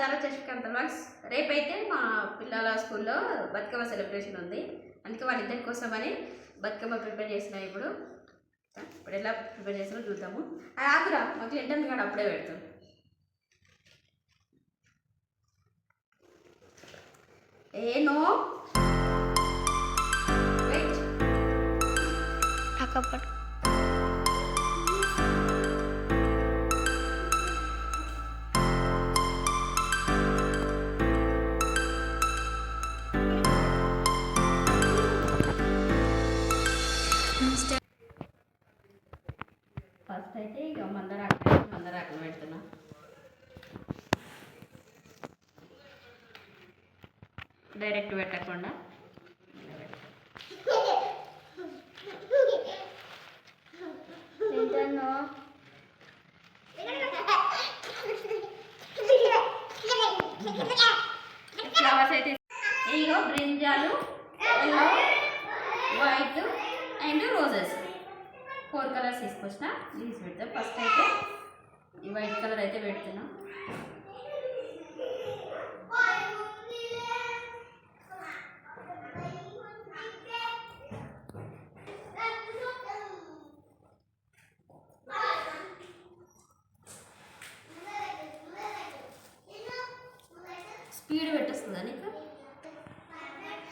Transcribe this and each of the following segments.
చాలా చశికాంత్ వ్లాగ్స్. రేపైతే మా పిల్లల స్కూల్లో బతుకమ్మ సెలబ్రేషన్ ఉంది. అందుకే వాళ్ళిద్దరి కోసమని బతుకమ్మ ప్రిపేర్ చేసినా. ఇప్పుడు ఎలా ప్రిపేర్ చేస్తారో చూద్దాము. ఆకురా మాకు లింటన్ కాడ అప్పుడే పెడతాం. నో వెయిట్ అక్కపట్ ఫస్ట్ అయితే ఇక మందరాకులు పెడుతున్నా. డైరెక్ట్ పెట్టకుండా ఫ్లవర్స్ అయితే ఇగో బ్రింజాలు, yellow, white and roses 4 colours తీసుకొచ్చిన. తీసి పెడతాం. ఫస్ట్ అయితే ఈ వైట్ కలర్ అయితే పెడుతున్నాం. స్పీడ్ పెట్టేస్తుందా నీకు?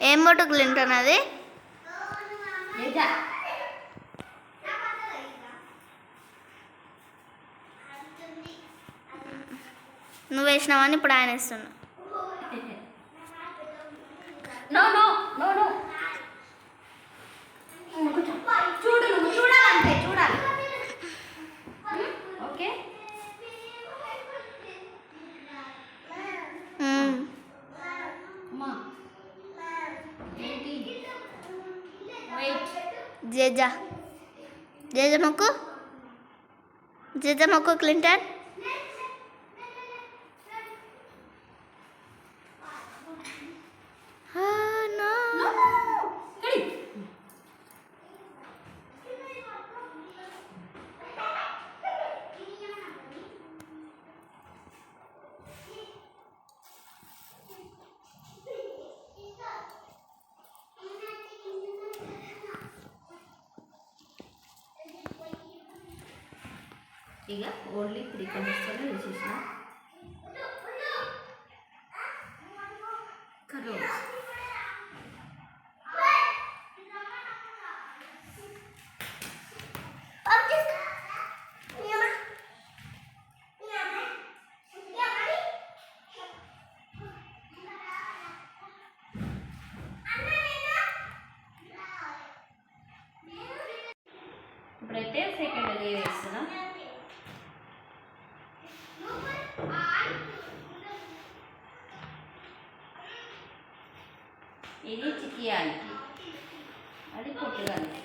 ఏం బొట్టుకు లింటన్ అది? నువ్వు వేసినావని ఇప్పుడు ఆయన వేస్తున్నా. చూడు, నువ్వు చూడాలంటే చూడాలి. ఓకే. జేజ మొక్కు క్లింటన్. ఇక ఓన్లీ 3 కలర్స్ వేసేసిన. కలర్స్ ఇప్పుడైతే సెకండ్ లేయర్ వేస్తున్నా. ఇది చికియానికి, అది పొట్టుగానికి.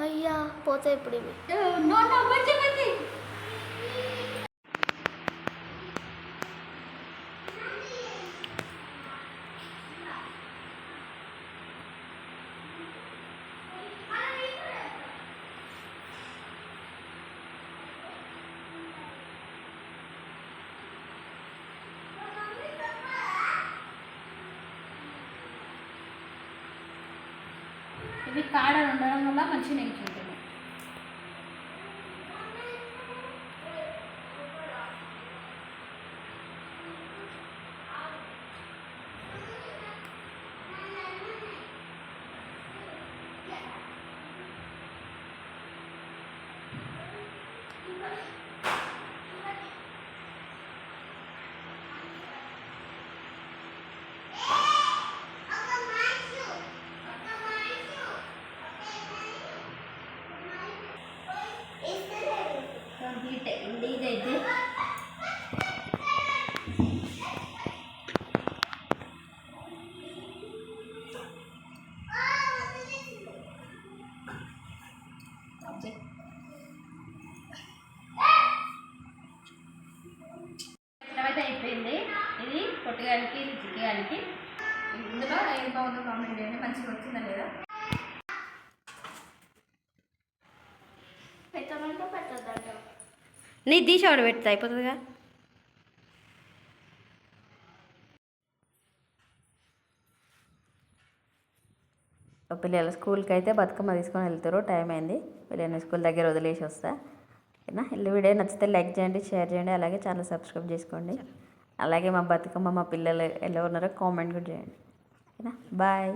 అయ్యా పోతే ఇప్పుడు ఇవి ఇవి కాడ ఉండడం వల్ల మంచిగా నెగ్గుతుంది. బాగుంది. ఇది పొట్టిగానికి, ఇది చిక్కిగానికి. ఇందులో ఏం బాగుందో కామెంట్ చేయండి. మంచిగా వచ్చిందా లేదా? పెట్టమంటే పెట్టద్దంట. నీ తీసేవాడు పెడితే అయిపోతుందిగా. పిల్లలు స్కూల్కి అయితే బతుకమ్మ తీసుకొని వెళ్తారు. టైం అయింది. పిల్లల్ని స్కూల్ దగ్గర వదిలేసి వస్తా. ఓకేనా? వీడియో నచ్చితే లైక్ చేయండి, షేర్ చేయండి, అలాగే ఛానల్ సబ్స్క్రైబ్ చేసుకోండి. అలాగే మా బతుకమ్మ మా పిల్లలు ఎలా ఉన్నారో కామెంట్ కూడా చేయండి. ఓకేనా? బాయ్.